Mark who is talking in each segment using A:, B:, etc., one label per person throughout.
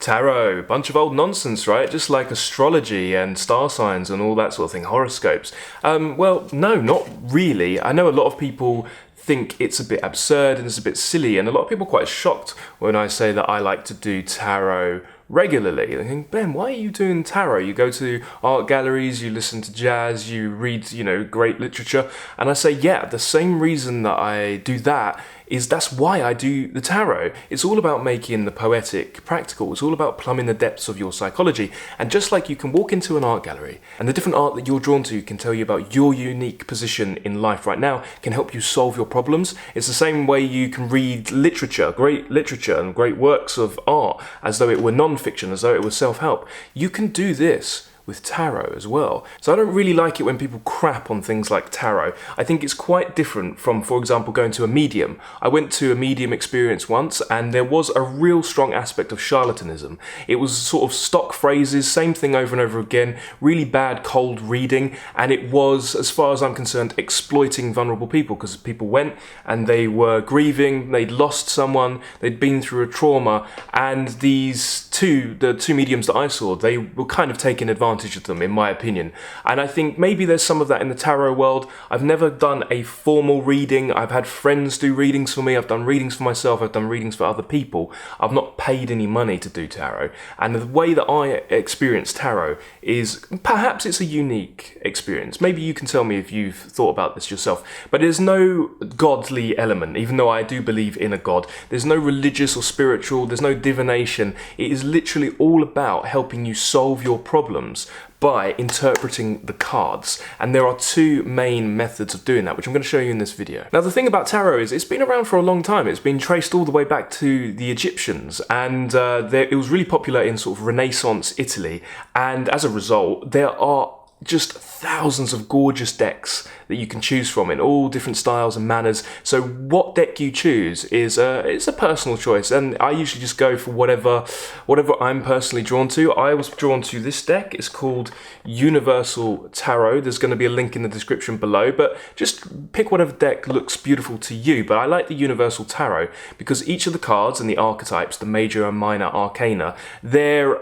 A: Tarot, bunch of old nonsense, right? Just like astrology and star signs and all that sort of thing, horoscopes. Well, no, not really. I know a lot of people think it's a bit absurd and it's a bit silly, and a lot of people are quite shocked when I say that I like to do tarot regularly. They think, Ben, why are you doing tarot? You go to art galleries, you listen to jazz, you read, great literature. And I say, yeah, the same reason that I do that is that's why I do the tarot. It's all about making the poetic practical. It's all about plumbing the depths of your psychology. And just like you can walk into an art gallery and the different art that you're drawn to can tell you about your unique position in life right now, can help you solve your problems. It's the same way you can read literature, great literature and great works of art as though it were non-fiction, as though it was self-help. You can do this with tarot as well. So I don't really like it when people crap on things like tarot. I think it's quite different from, for example, going to a medium. I went to a medium experience once and there was a real strong aspect of charlatanism. It was sort of stock phrases, same thing over and over again, really bad cold reading, and it was, as far as I'm concerned, exploiting vulnerable people, because people went and they were grieving, they'd lost someone, they'd been through a trauma, and the two mediums that I saw, they were kind of taking advantage of them, in my opinion. And I think maybe there's some of that in the tarot world. I've never done a formal reading. I've had friends do readings for me. I've done readings for myself. I've done readings for other people. I've not paid any money to do tarot. And the way that I experience tarot is, perhaps it's a unique experience. Maybe you can tell me if you've thought about this yourself. But there's no godly element, even though I do believe in a god. There's no religious or spiritual. There's no divination. It is literally all about helping you solve your problems by interpreting the cards. And there are two main methods of doing that, which I'm going to show you in this video. Now, the thing about tarot is it's been around for a long time. It's been traced all the way back to the Egyptians, and it was really popular in sort of Renaissance Italy. And as a result, there are just thousands of gorgeous decks that you can choose from in all different styles and manners. So what deck you choose is it's a personal choice, and I usually just go for whatever I'm personally drawn to. I was drawn to this deck. It's called Universal Tarot. There's going to be a link in the description below, but just pick whatever deck looks beautiful to you. But I like the Universal Tarot because each of the cards and the archetypes, the major and minor arcana, they're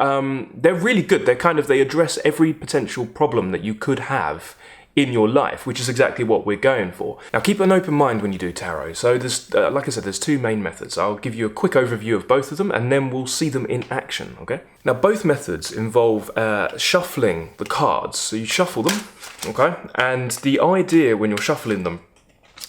A: really good. They address every potential problem that you could have in your life, which is exactly what we're going for. Now, keep an open mind when you do tarot. So there's, like I said, there's two main methods. I'll give you a quick overview of both of them, and then we'll see them in action, okay? Now, both methods involve shuffling the cards. So you shuffle them, okay? And the idea when you're shuffling them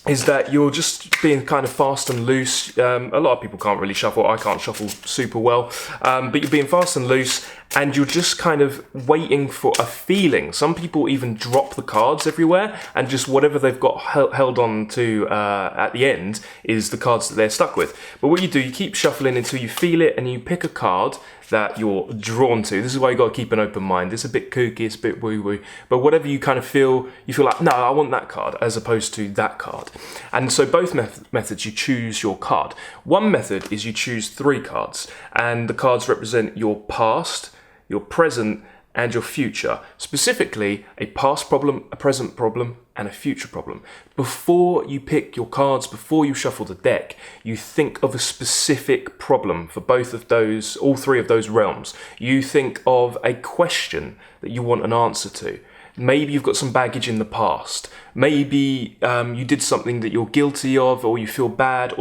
A: is that you're just being kind of fast and loose. A lot of people can't really shuffle. I can't shuffle super well. But you're being fast and loose, and you're just kind of waiting for a feeling. Some people even drop the cards everywhere, and just whatever they've got held on to at the end is the cards that they're stuck with. But what you do, you keep shuffling until you feel it, and you pick a card that you're drawn to. This is why you got to keep an open mind. It's a bit kooky, it's a bit woo-woo, but whatever you kind of feel, you feel like, no, I want that card, as opposed to that card. And so both methods, you choose your card. One method is you choose 3 cards, and the cards represent your past, your present, and your future. Specifically, a past problem, a present problem, and a future problem. Before you pick your cards, before you shuffle the deck, you think of a specific problem for both of those, all 3 of those realms. You think of a question that you want an answer to. Maybe you've got some baggage in the past. Maybe you did something that you're guilty of, or you feel bad,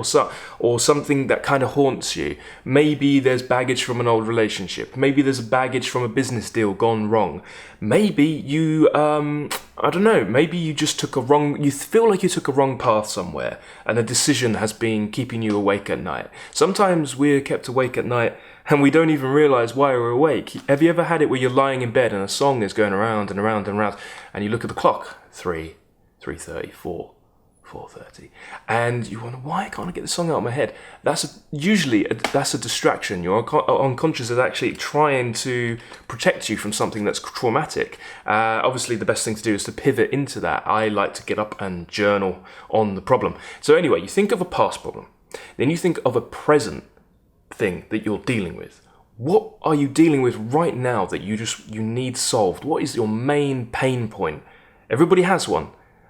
A: or something that kind of haunts you. Maybe there's baggage from an old relationship. Maybe there's baggage from a business deal gone wrong. Maybe you, I don't know, maybe you just you feel like you took a wrong path somewhere, and a decision has been keeping you awake at night. Sometimes we're kept awake at night and we don't even realize why we're awake. Have you ever had it where you're lying in bed and a song is going around and around and around, and you look at the clock, 3:30, 4:30, and you wonder, why can't I get the song out of my head? Usually that's a distraction. Your unconscious is actually trying to protect you from something that's traumatic. Obviously, the best thing to do is to pivot into that. I like to get up and journal on the problem. So anyway, you think of a past problem, then you think of a present thing that you're dealing with. What are you dealing with right now that you need solved? What is your main pain point? Everybody has one.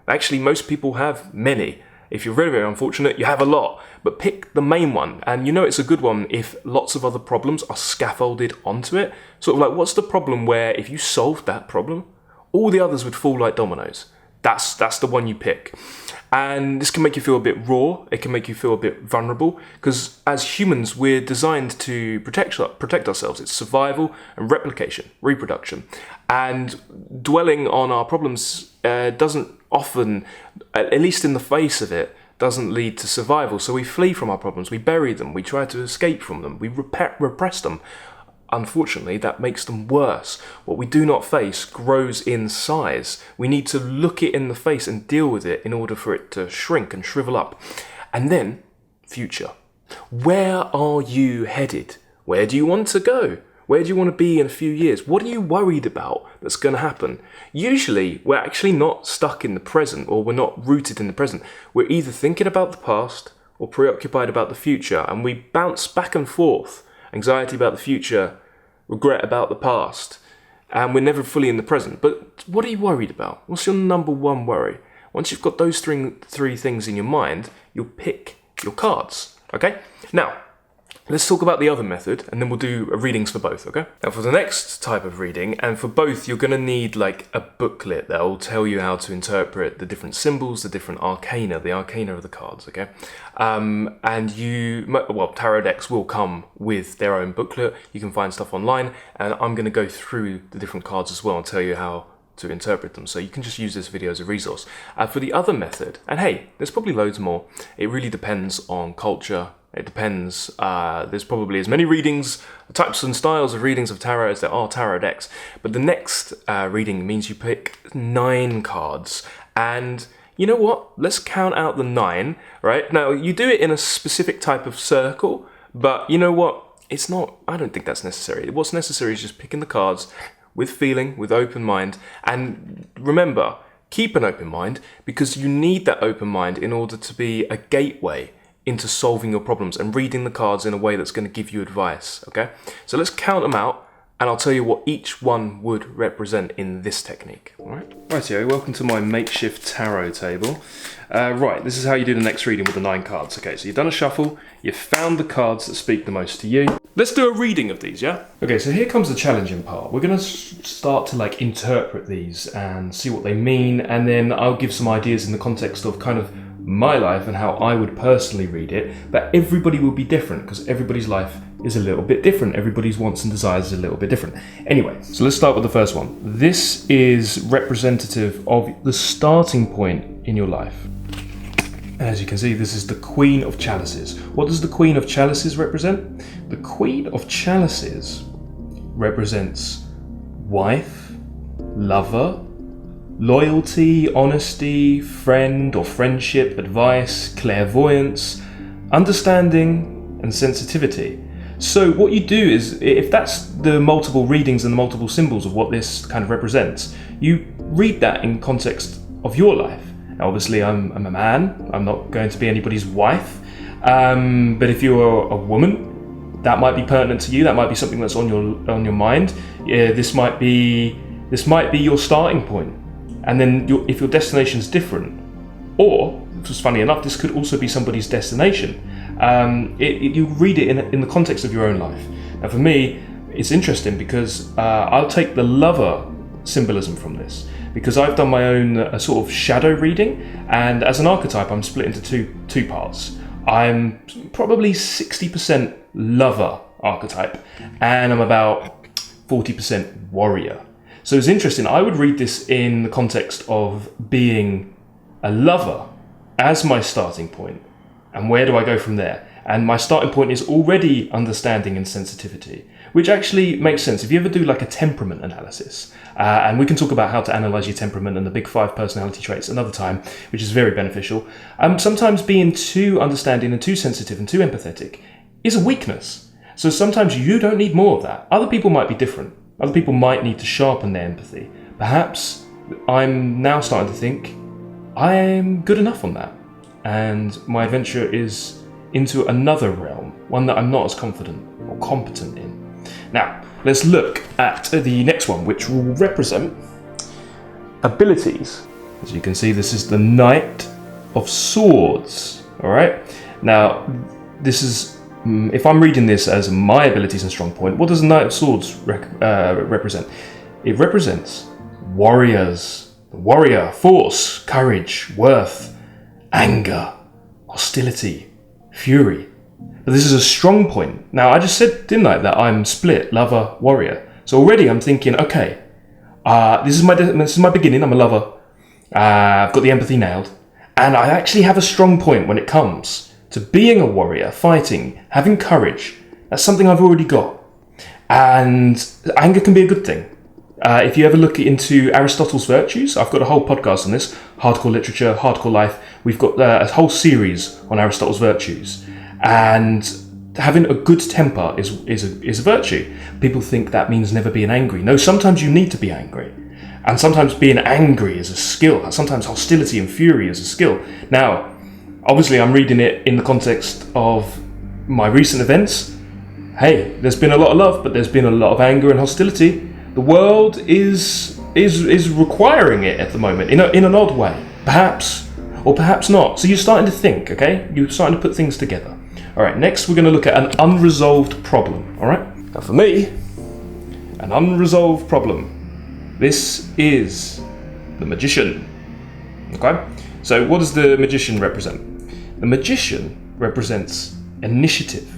A: Actually, most people have many. If you're very, very unfortunate, you have a lot. But pick the main one. And you know it's a good one if lots of other problems are scaffolded onto it. Sort of like, what's the problem where if you solved that problem, all the others would fall like dominoes? That's the one you pick. And this can make you feel a bit raw. It can make you feel a bit vulnerable. Because as humans, we're designed to protect ourselves. It's survival and replication, reproduction. And dwelling on our problems doesn't often, at least in the face of it, doesn't lead to survival. So we flee from our problems. We bury them. We try to escape from them. We repress them. Unfortunately, that makes them worse. What we do not face grows in size. We need to look it in the face and deal with it in order for it to shrink and shrivel up. And then, future. Where are you headed? Where do you want to go? Where do you want to be in a few years? What are you worried about that's going to happen? Usually, we're actually not stuck in the present, or we're not rooted in the present. We're either thinking about the past or preoccupied about the future, and we bounce back and forth. Anxiety about the future, regret about the past, and we're never fully in the present. But what are you worried about? What's your number one worry? Once you've got those three things in your mind, you'll pick your cards, okay? Now, let's talk about the other method, and then we'll do readings for both, okay? Now, for the next type of reading, and for both, you're going to need like a booklet that will tell you how to interpret the different symbols, the different arcana, the arcana of the cards, okay? And tarot decks will come with their own booklet. You can find stuff online, and I'm going to go through the different cards as well and tell you how to interpret them. So you can just use this video as a resource. For the other method, and hey, there's probably loads more. It really depends on culture. It depends. There's probably as many readings, types and styles of readings of tarot as there are tarot decks. But the next reading means you pick 9 cards. And you know what? Let's count out the 9, right? Now, you do it in a specific type of circle, but you know what? It's not, I don't think that's necessary. What's necessary is just picking the cards with feeling, with open mind. And remember, keep an open mind, because you need that open mind in order to be a gateway into solving your problems and reading the cards in a way that's going to give you advice, okay? So let's count them out, and I'll tell you what each one would represent in this technique, all right? Rightio, welcome to my makeshift tarot table. Right, this is how you do the next reading with the 9 cards. Okay, so you've done a shuffle, you've found the cards that speak the most to you. Let's do a reading of these, yeah? Okay, so here comes the challenging part. We're going to start to like interpret these and see what they mean, and then I'll give some ideas in the context of kind of my life and how I would personally read it, but everybody will be different because everybody's life is a little bit different. Everybody's wants and desires is a little bit different. Anyway, so let's start with the first one. This is representative of the starting point in your life. As you can see, this is the Queen of Chalices. What does the Queen of Chalices represent? The Queen of Chalices represents wife, lover, loyalty, honesty, friend or friendship, advice, clairvoyance, understanding, and sensitivity. So what you do is, if that's the multiple readings and the multiple symbols of what this kind of represents, you read that in context of your life. Now, obviously, I'm a man. I'm not going to be anybody's wife. But if you're a woman, that might be pertinent to you. That might be something that's on your mind. Yeah, this might be your starting point. And then if your destination is different, or, which is funny enough, this could also be somebody's destination. You read it in the context of your own life. Now for me, it's interesting because I'll take the lover symbolism from this, because I've done my own sort of shadow reading, and as an archetype I'm split into two parts. I'm probably 60% lover archetype, and I'm about 40% warrior. So it's interesting, I would read this in the context of being a lover as my starting point, and where do I go from there? And my starting point is already understanding and sensitivity, which actually makes sense. If you ever do like a temperament analysis, and we can talk about how to analyze your temperament and the big 5 personality traits another time, which is very beneficial. Sometimes being too understanding and too sensitive and too empathetic is a weakness. So sometimes you don't need more of that. Other people might be different. Other people might need to sharpen their empathy. Perhaps I'm now starting to think I'm good enough on that, and my adventure is into another realm, one that I'm not as confident or competent in. Now, let's look at the next one, which will represent abilities. As you can see, this is the Knight of Swords. All right. Now, this is, if I'm reading this as my abilities and strong point, what does the Knight of Swords represent? It represents warriors. Warrior, force, courage, worth, anger, hostility, fury. But this is a strong point. Now, I just said, didn't I, that I'm split, lover, warrior. So already I'm thinking, okay, this is my beginning. I'm a lover. I've got the empathy nailed. And I actually have a strong point when it comes to being a warrior, fighting, having courage. That's something I've already got. And anger can be a good thing. If you ever look into Aristotle's virtues, I've got a whole podcast on this, hardcore literature, hardcore life. We've got a whole series on Aristotle's virtues. And having a good temper is a virtue. People think that means never being angry. No, sometimes you need to be angry. And sometimes being angry is a skill. Sometimes hostility and fury is a skill. Now, obviously I'm reading it in the context of my recent events. Hey, there's been a lot of love, but there's been a lot of anger and hostility. The world is requiring it at the moment, in an odd way. Perhaps, or perhaps not. So you're starting to think, okay? You're starting to put things together. All right, next we're going to look at an unresolved problem, all right? Now for me, an unresolved problem. This is the magician, okay? So what does the magician represent? The magician represents initiative,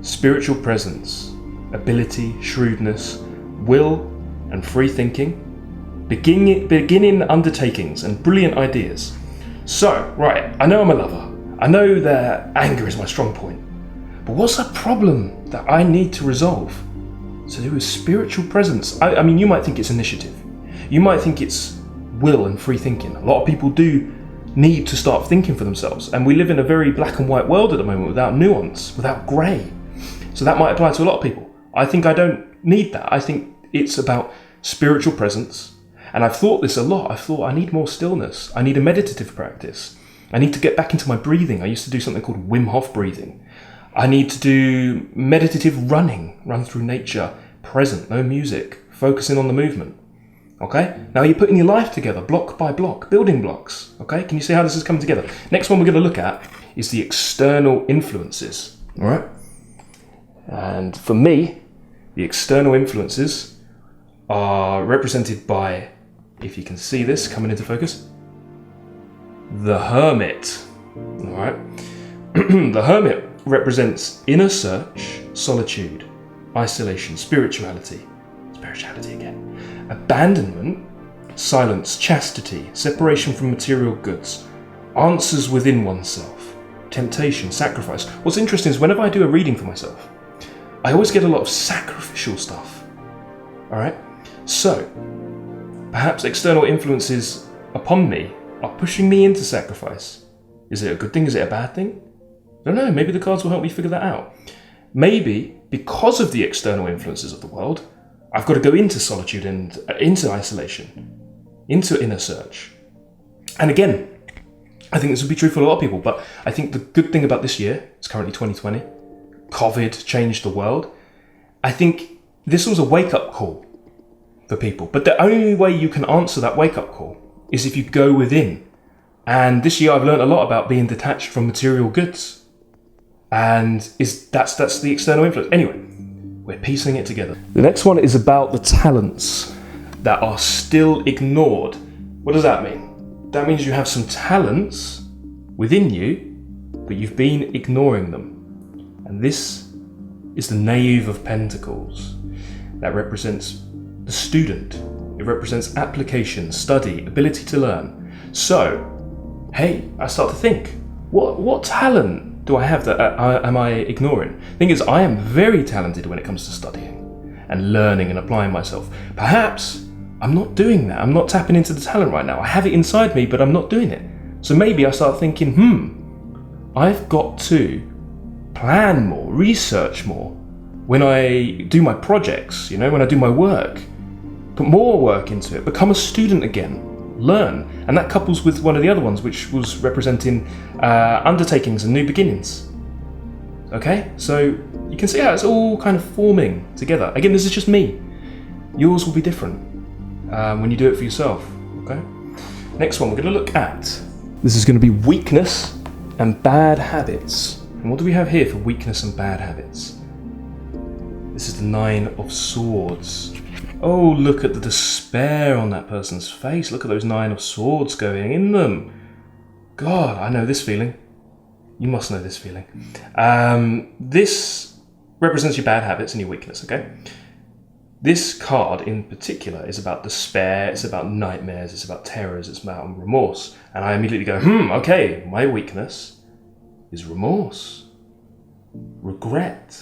A: spiritual presence, ability, shrewdness, will, and free thinking, beginning undertakings, and brilliant ideas. So, right, I know I'm a lover. I know that anger is my strong point. But what's a problem that I need to resolve? To do with spiritual presence. I mean, you might think it's initiative. You might think it's will and free thinking. A lot of people do need to start thinking for themselves. And we live in a very black and white world at the moment without nuance, without grey. So that might apply to a lot of people. I think I don't need that. I think it's about spiritual presence. And I've thought this a lot. I've thought I need more stillness. I need a meditative practice. I need to get back into my breathing. I used to do something called Wim Hof breathing. I need to do meditative running, run through nature, present, no music, focusing on the movement. Okay? Now you're putting your life together, block by block, building blocks. Okay? Can you see how this is coming together? Next one we're going to look at is the external influences. All right? And for me, the external influences are represented by, if you can see this coming into focus, the hermit. All right? The hermit represents inner search, solitude, isolation, spirituality again, abandonment, silence, chastity, separation from material goods, answers within oneself, temptation, sacrifice. What's interesting is whenever I do a reading for myself, I always get a lot of sacrificial stuff. All right? So, perhaps external influences upon me are pushing me into sacrifice. Is it a good thing? Is it a bad thing? I don't know. Maybe the cards will help me figure that out. Maybe because of the external influences of the world, I've got to go into solitude and into isolation, into inner search. And again, I think this would be true for a lot of people, but I think the good thing about this year, it's currently 2020, COVID changed the world. I think this was a wake-up call for people. But the only way you can answer that wake-up call is if you go within. And this year I've learned a lot about being detached from material goods. And that's the external influence. Anyway, we're piecing it together. The next one is about the talents that are still ignored. What does that mean? That means you have some talents within you, but you've been ignoring them. And this is the Knave of Pentacles. That represents the student. It represents application, study, ability to learn. So, hey, I start to think, what talent do I have that am I ignoring? The thing is, I am very talented when it comes to studying and learning and applying myself. Perhaps I'm not doing that. I'm not tapping into the talent right now. I have it inside me, but I'm not doing it. So maybe I start thinking, I've got to plan more, research more when I do my projects, when I do my work. Put more work into it, become a student again, learn. And that couples with one of the other ones, which was representing undertakings and new beginnings. Okay, so you can see how it's all kind of forming together. Again, this is just me. Yours will be different when you do it for yourself. Okay. Next one, we're going to look at This is going to be weakness and bad habits. And what do we have here for weakness and bad habits? This is the 9 of Swords. Oh, look at the despair on that person's face. Look at those 9 of Swords going in them. God, I know this feeling. You must know this feeling. This represents your bad habits and your weakness, okay? This card in particular is about despair, it's about nightmares, it's about terrors, it's about remorse. And I immediately go, okay, my weakness is remorse, regret.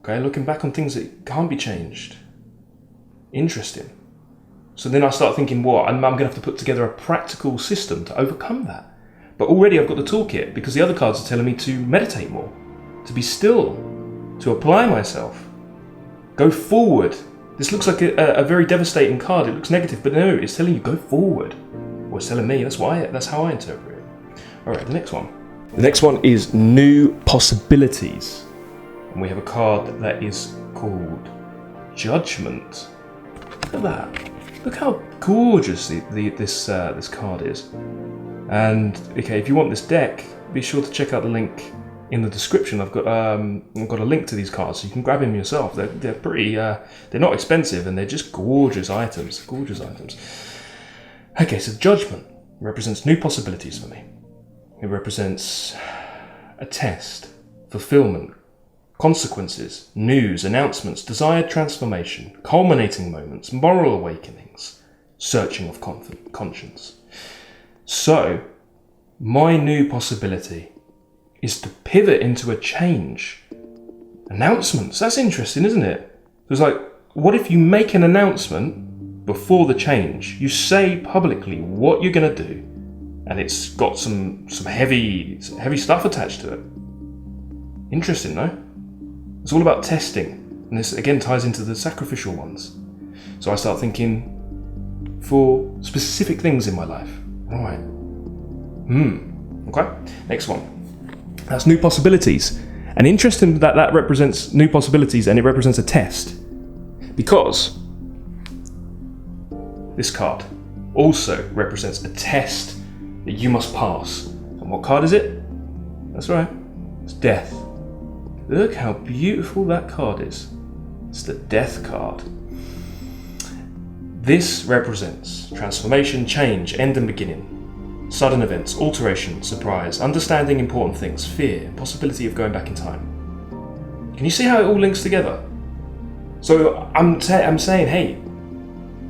A: Okay, looking back on things that can't be changed. Interesting. So then I start thinking, I'm going to have to put together a practical system to overcome that. But already I've got the toolkit because the other cards are telling me to meditate more, to be still, to apply myself. Go forward. This looks like a very devastating card. It looks negative, but no, it's telling you go forward. Or it's telling me, that's how I interpret it. Alright, the next one. The next one is new possibilities. And we have a card that is called Judgment. Look at that. Look how gorgeous this card is. And okay, if you want this deck, be sure to check out the link in the description. I've got a link to these cards, so you can grab them yourself. They're pretty. They're not expensive, and they're just gorgeous items. Gorgeous items. Okay, so Judgment represents new possibilities for me. It represents a test, fulfillment, consequences, news, announcements, desired transformation, culminating moments, moral awakenings, searching of conscience. So, my new possibility is to pivot into a change. Announcements, that's interesting, isn't it? It's like, what if you make an announcement before the change? You say publicly what you're going to do, and it's got some heavy stuff attached to it. Interesting, no? It's all about testing, and this again ties into the sacrificial ones. So I start thinking for specific things in my life. Right. Okay. Next one. That's new possibilities. And interesting that represents new possibilities and it represents a test. Because this card also represents a test that you must pass. And what card is it? That's right. It's Death. Look how beautiful that card is. It's the Death card. This represents transformation, change, end and beginning, sudden events, alteration, surprise, understanding important things, fear, possibility of going back in time. Can you see how it all links together? So I'm saying, hey,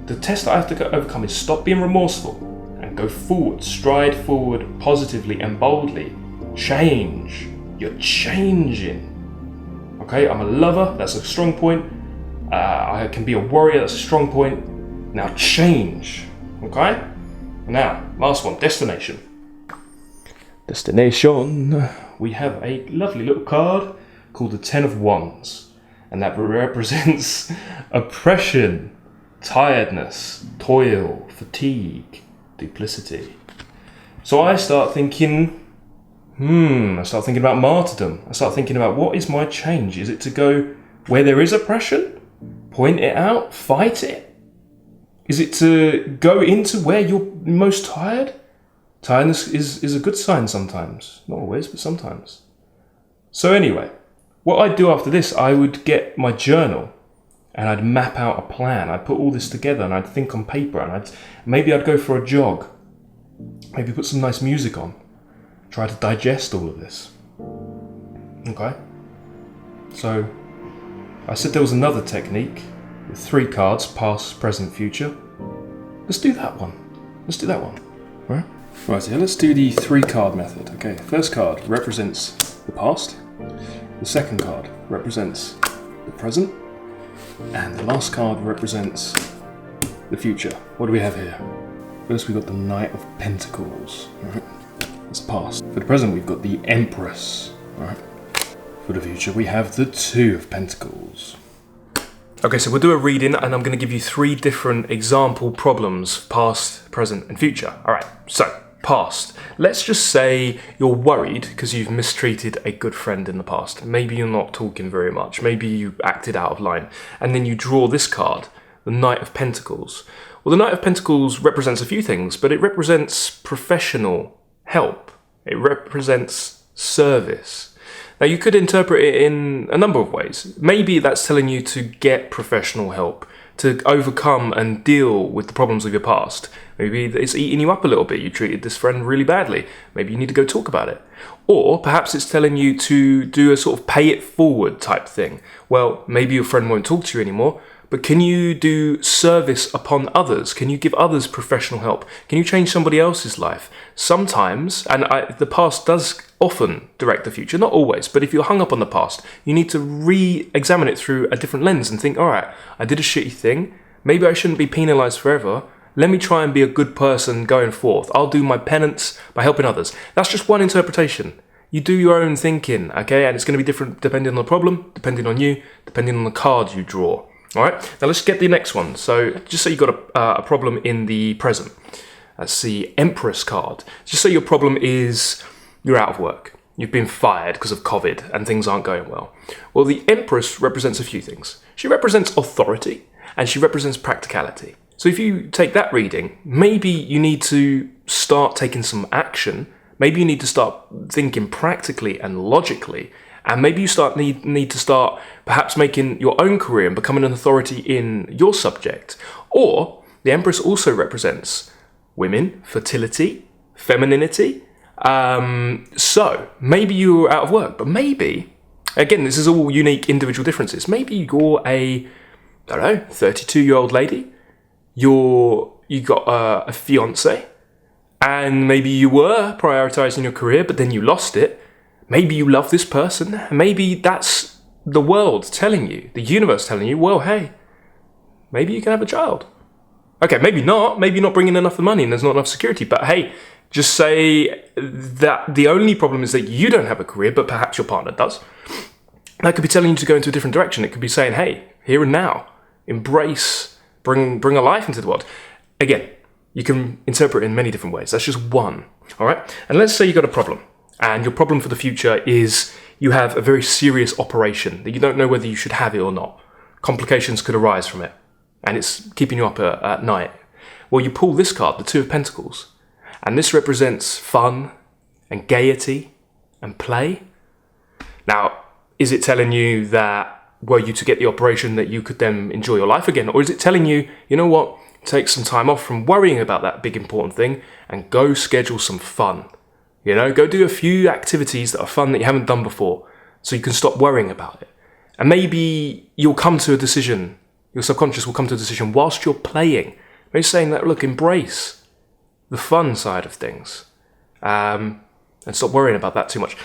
A: the test that I have to overcome is stop being remorseful and go forward, stride forward positively and boldly. Change. You're changing. Okay, I'm a lover, that's a strong point. I can be a warrior, that's a strong point. Now change. Okay? Now, last one, destination. Destination. We have a lovely little card called the 10 of Wands. And that represents oppression, tiredness, toil, fatigue, duplicity. So I start thinking, about martyrdom. I start thinking about what is my change? Is it to go where there is oppression? Point it out? Fight it? Is it to go into where you're most tired? Tiredness is a good sign sometimes. Not always, but sometimes. So anyway, what I'd do after this, I would get my journal and I'd map out a plan. I'd put all this together and I'd think on paper and maybe I'd go for a jog. Maybe put some nice music on. Try to digest all of this. Okay? So, I said there was another technique with 3 cards, past, present, future. Let's do that one. Right? Right, so let's do the 3 card method. Okay, first card represents the past. The second card represents the present. And the last card represents the future. What do we have here? First we've got the Knight of Pentacles. Right? That's past. For the present we've got the Empress. Right? For the future we have the 2 of Pentacles. Okay, so we'll do a reading and I'm going to give you 3 different example problems, past, present and future. Alright, so past. Let's just say you're worried because you've mistreated a good friend in the past. Maybe you're not talking very much. Maybe you acted out of line. And then you draw this card, the Knight of Pentacles? Well, the Knight of Pentacles represents a few things, but it represents professional help. It represents service. Now, you could interpret it in a number of ways. Maybe that's telling you to get professional help, to overcome and deal with the problems of your past. Maybe it's eating you up a little bit. You treated this friend really badly. Maybe you need to go talk about it. Or perhaps it's telling you to do a sort of pay it forward type thing. Well, maybe your friend won't talk to you anymore, but can you do service upon others? Can you give others professional help? Can you change somebody else's life? Sometimes, and the past does often direct the future, not always, but if you're hung up on the past, you need to re-examine it through a different lens and think, all right, I did a shitty thing. Maybe I shouldn't be penalized forever. Let me try and be a good person going forth. I'll do my penance by helping others. That's just one interpretation. You do your own thinking, okay? And it's going to be different depending on the problem, depending on you, depending on the card you draw. All right, now let's get the next one. So just say you've got a problem in the present. That's the Empress card. Just say your problem is you're out of work. You've been fired because of COVID and things aren't going well. Well, the Empress represents a few things. She represents authority and she represents practicality. So if you take that reading, maybe you need to start taking some action. Maybe you need to start thinking practically and logically. And maybe you need to start perhaps making your own career and becoming an authority in your subject. Or the Empress also represents women, fertility, femininity. So maybe you're out of work, but maybe, again, this is all unique individual differences. Maybe you're a, 32-year-old lady. You got a fiance, and maybe you were prioritizing your career, but then you lost it. Maybe you love this person. Maybe that's the world telling you, the universe telling you, well, hey, maybe you can have a child. Okay, maybe not. Maybe you're not bringing enough money and there's not enough security. But hey, just say that the only problem is that you don't have a career, but perhaps your partner does. That could be telling you to go into a different direction. It could be saying, hey, here and now, embrace, bring a life into the world. Again, you can interpret it in many different ways. That's just one. All right. And let's say you got a problem. And your problem for the future is you have a very serious operation that you don't know whether you should have it or not. Complications could arise from it, and it's keeping you up at night. Well, you pull this card, the Two of Pentacles, and this represents fun and gaiety and play. Now, is it telling you that were you to get the operation that you could then enjoy your life again? Or is it telling you, you know what, take some time off from worrying about that big important thing and go schedule some fun? You know, go do a few activities that are fun that you haven't done before so you can stop worrying about it. And maybe you'll come to a decision, your subconscious will come to a decision whilst you're playing. Maybe saying that, look, embrace the fun side of things and stop worrying about that too much.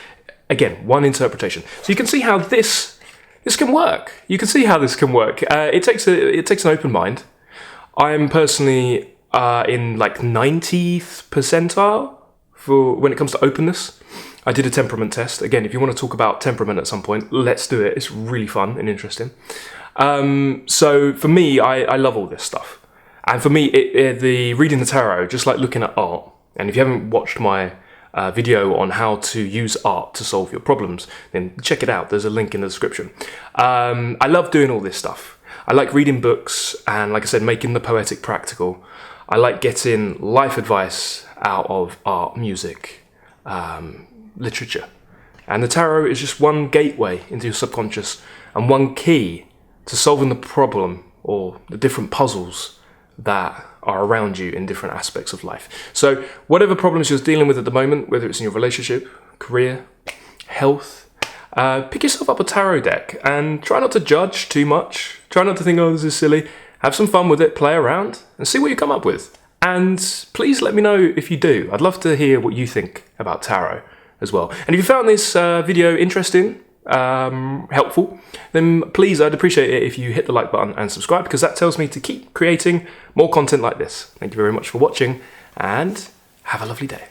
A: Again, one interpretation. So you can see how this can work. You can see how this can work. It takes an open mind. I'm personally in like 90th percentile for when it comes to openness. I did a temperament test. Again, if you want to talk about temperament at some point, let's do it. It's really fun and interesting. So for me, I love all this stuff. And for me, the reading the tarot, just like looking at art. And if you haven't watched my video on how to use art to solve your problems, then check it out. There's a link in the description. I love doing all this stuff. I like reading books and, like I said, making the poetic practical. I like getting life advice out of art, music, literature. And the tarot is just one gateway into your subconscious and one key to solving the problem or the different puzzles that are around you in different aspects of life. So whatever problems you're dealing with at the moment, whether it's in your relationship, career, health, pick yourself up a tarot deck and try not to judge too much. Try not to think, oh, this is silly. Have some fun with it, play around and see what you come up with. And please let me know if you do. I'd love to hear what you think about tarot as well. And if you found this video interesting, helpful, then please, I'd appreciate it if you hit the like button and subscribe, because that tells me to keep creating more content like this. Thank you very much for watching and have a lovely day.